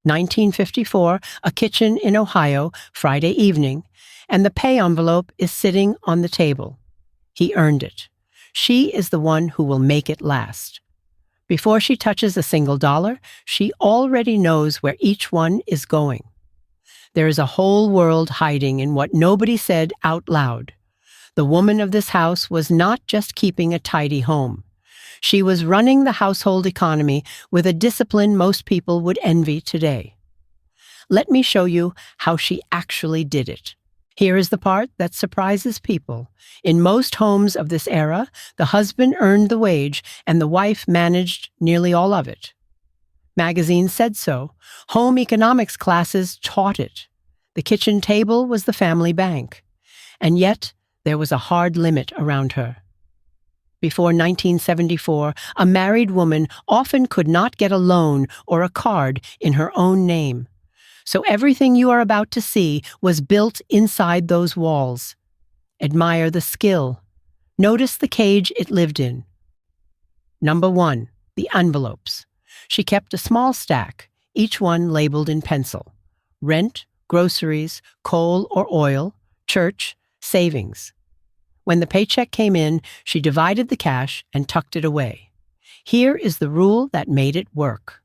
1954, a kitchen in Ohio, Friday evening, and the pay envelope is sitting on the table. He earned it. She is the one who will make it last. Before she touches a single dollar, she already knows where each one is going. There is a whole world hiding in what nobody said out loud. The woman of this house was not just keeping a tidy home. She was running the household economy with a discipline most people would envy today. Let me show you how she actually did it. Here is the part that surprises people. In most homes of this era, the husband earned the wage and the wife managed nearly all of it. Magazines said so. Home economics classes taught it. The kitchen table was the family bank. And yet, there was a hard limit around her. Before 1974, a married woman often could not get a loan or a card in her own name. So everything you are about to see was built inside those walls. Admire the skill. Notice the cage it lived in. Number 1, the envelopes. She kept a small stack, each one labeled in pencil. Rent, groceries, coal or oil, church, savings. When the paycheck came in, she divided the cash and tucked it away. Here is the rule that made it work.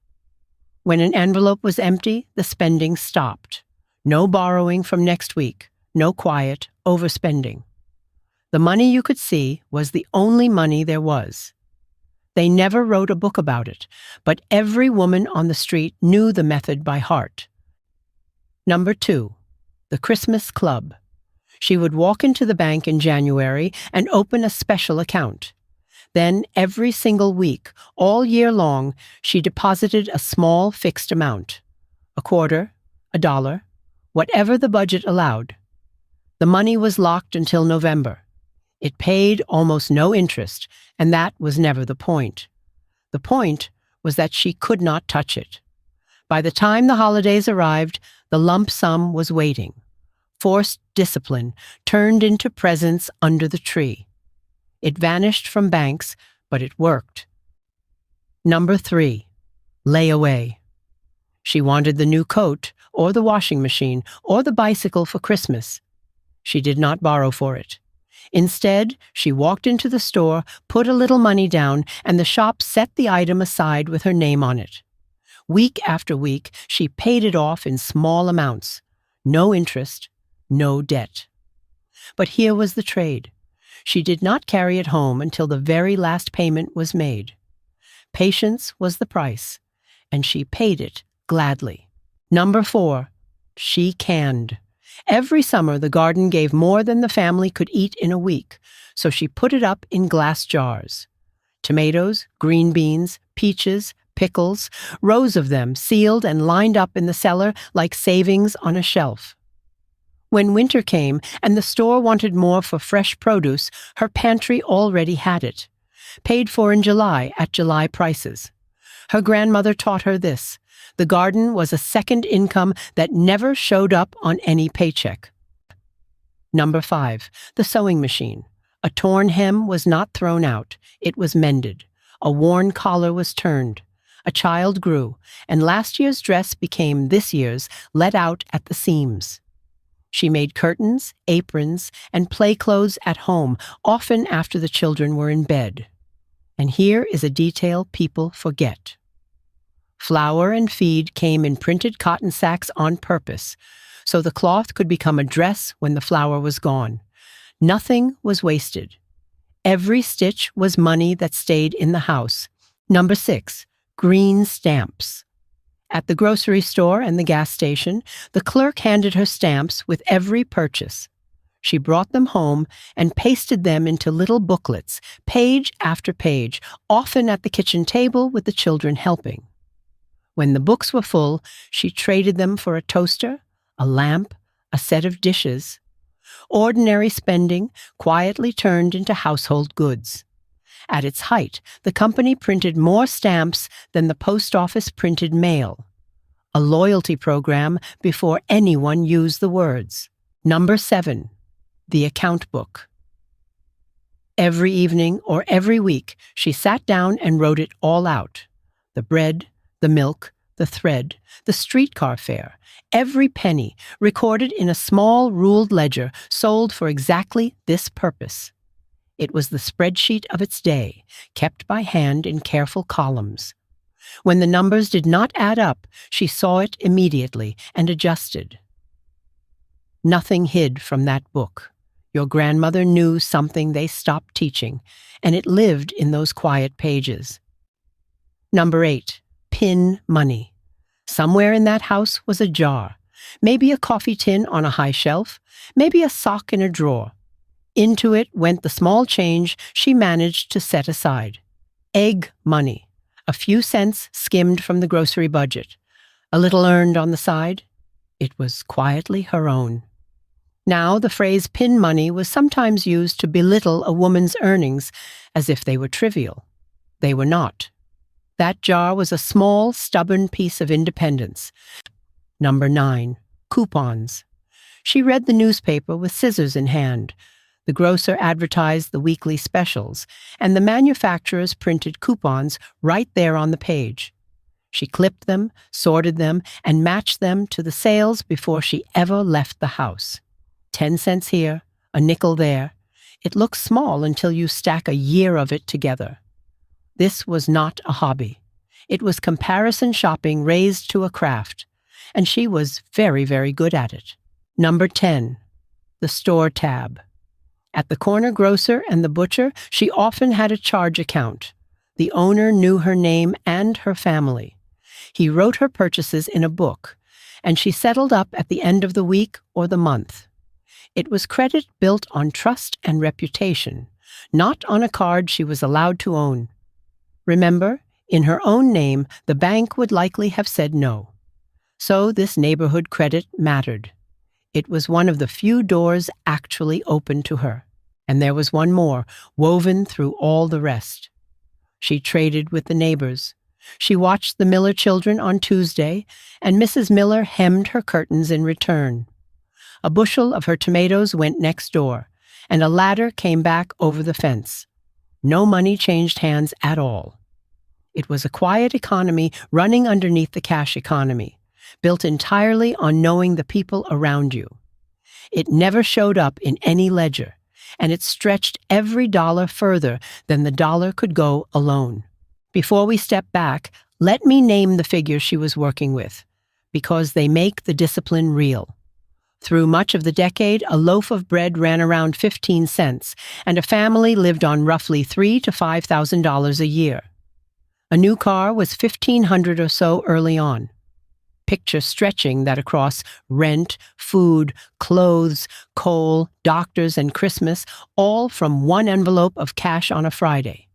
When an envelope was empty, the spending stopped. No borrowing from next week, no quiet overspending. The money you could see was the only money there was. They never wrote a book about it, but every woman on the street knew the method by heart. Number 2, the Christmas Club. She would walk into the bank in January and open a special account. Then, every single week, all year long, she deposited a small fixed amount. A quarter, a dollar, whatever the budget allowed. The money was locked until November. It paid almost no interest, and that was never the point. The point was that she could not touch it. By the time the holidays arrived, the lump sum was waiting. Forced discipline turned into presents under the tree. It vanished from banks, but it worked. Number 3, layaway. She wanted the new coat, or the washing machine, or the bicycle for Christmas. She did not borrow for it. Instead, she walked into the store, put a little money down, and the shop set the item aside with her name on it. Week after week, she paid it off in small amounts. No interest, no debt. But here was the trade. She did not carry it home until the very last payment was made. Patience was the price, and she paid it gladly. Number 4, she canned. Every summer the garden gave more than the family could eat in a week, so she put it up in glass jars. Tomatoes, green beans, peaches, pickles, rows of them sealed and lined up in the cellar like savings on a shelf. When winter came and the store wanted more for fresh produce, her pantry already had it. Paid for in July at July prices. Her grandmother taught her this. The garden was a second income that never showed up on any paycheck. Number 5, the sewing machine. A torn hem was not thrown out. It was mended. A worn collar was turned. A child grew, and last year's dress became this year's, let out at the seams. She made curtains, aprons, and play clothes at home, often after the children were in bed. And here is a detail people forget. Flour and feed came in printed cotton sacks on purpose, so the cloth could become a dress when the flour was gone. Nothing was wasted. Every stitch was money that stayed in the house. Number 6, green stamps. At the grocery store and the gas station, the clerk handed her stamps with every purchase. She brought them home and pasted them into little booklets, page after page, often at the kitchen table with the children helping. When the books were full, she traded them for a toaster, a lamp, a set of dishes. Ordinary spending quietly turned into household goods. At its height, the company printed more stamps than the post office printed mail. A loyalty program before anyone used the words. Number 7, the account book. Every evening or every week, she sat down and wrote it all out. The bread, the milk, the thread, the streetcar fare, every penny, recorded in a small ruled ledger, sold for exactly this purpose. It was the spreadsheet of its day, kept by hand in careful columns. When the numbers did not add up, she saw it immediately and adjusted. Nothing hid from that book. Your grandmother knew something they stopped teaching, and it lived in those quiet pages. Number 8, pin money. Somewhere in that house was a jar, maybe a coffee tin on a high shelf, maybe a sock in a drawer. Into it went the small change she managed to set aside. Egg money, a few cents skimmed from the grocery budget, a little earned on the side. It was quietly her own. Now, the phrase pin money was sometimes used to belittle a woman's earnings as if they were trivial. They were not. That jar was a small, stubborn piece of independence. Number 9, coupons. She read the newspaper with scissors in hand. The grocer advertised the weekly specials, and the manufacturers printed coupons right there on the page. She clipped them, sorted them, and matched them to the sales before she ever left the house. 10 cents here, a nickel there. It looks small until you stack a year of it together. This was not a hobby. It was comparison shopping raised to a craft, and she was very, very good at it. Number 10, the store tab. At the corner grocer and the butcher, she often had a charge account. The owner knew her name and her family. He wrote her purchases in a book, and she settled up at the end of the week or the month. It was credit built on trust and reputation, not on a card she was allowed to own. Remember, in her own name, the bank would likely have said no. So this neighborhood credit mattered. It was one of the few doors actually open to her. And there was one more, woven through all the rest. She traded with the neighbors. She watched the Miller children on Tuesday, and Mrs. Miller hemmed her curtains in return. A bushel of her tomatoes went next door, and a ladder came back over the fence. No money changed hands at all. It was a quiet economy running underneath the cash economy, built entirely on knowing the people around you. It never showed up in any ledger, and it stretched every dollar further than the dollar could go alone. Before we step back, let me name the figures she was working with, because they make the discipline real. Through much of the decade, a loaf of bread ran around 15 cents, and a family lived on roughly $3,000 to $5,000 a year. A new car was $1,500 or so early on. Picture stretching that across rent, food, clothes, coal, doctors, and Christmas, all from one envelope of cash on a Friday.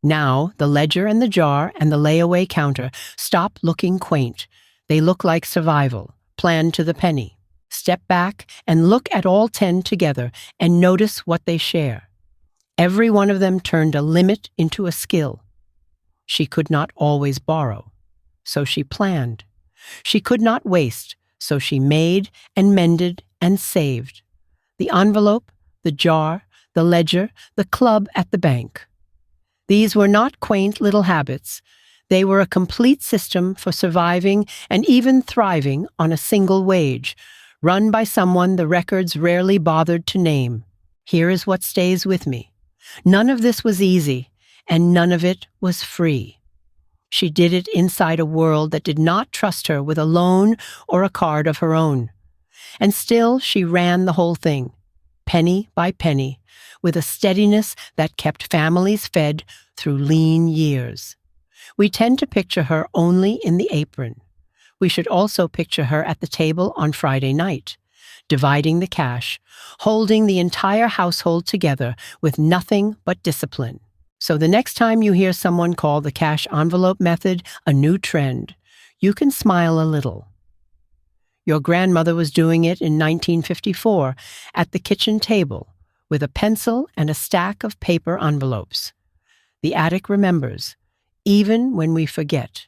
Now, the ledger and the jar and the layaway counter stop looking quaint. They look like survival, planned to the penny. Step back and look at all 10 together and notice what they share. Every one of them turned a limit into a skill. She could not always borrow, so she planned. She could not waste, so she made and mended and saved. The envelope, the jar, the ledger, the club at the bank. These were not quaint little habits. They were a complete system for surviving and even thriving on a single wage, run by someone the records rarely bothered to name. Here is what stays with me. None of this was easy, and none of it was free. She did it inside a world that did not trust her with a loan or a card of her own. And still she ran the whole thing, penny by penny, with a steadiness that kept families fed through lean years. We tend to picture her only in the apron. We should also picture her at the table on Friday night, dividing the cash, holding the entire household together with nothing but discipline. So the next time you hear someone call the cash envelope method a new trend, you can smile a little. Your grandmother was doing it in 1954 at the kitchen table with a pencil and a stack of paper envelopes. The attic remembers, even when we forget.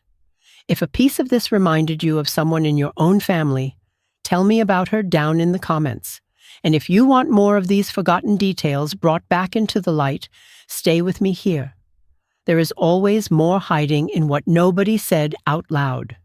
If a piece of this reminded you of someone in your own family, tell me about her down in the comments. And if you want more of these forgotten details brought back into the light, stay with me here. There is always more hiding in what nobody said out loud.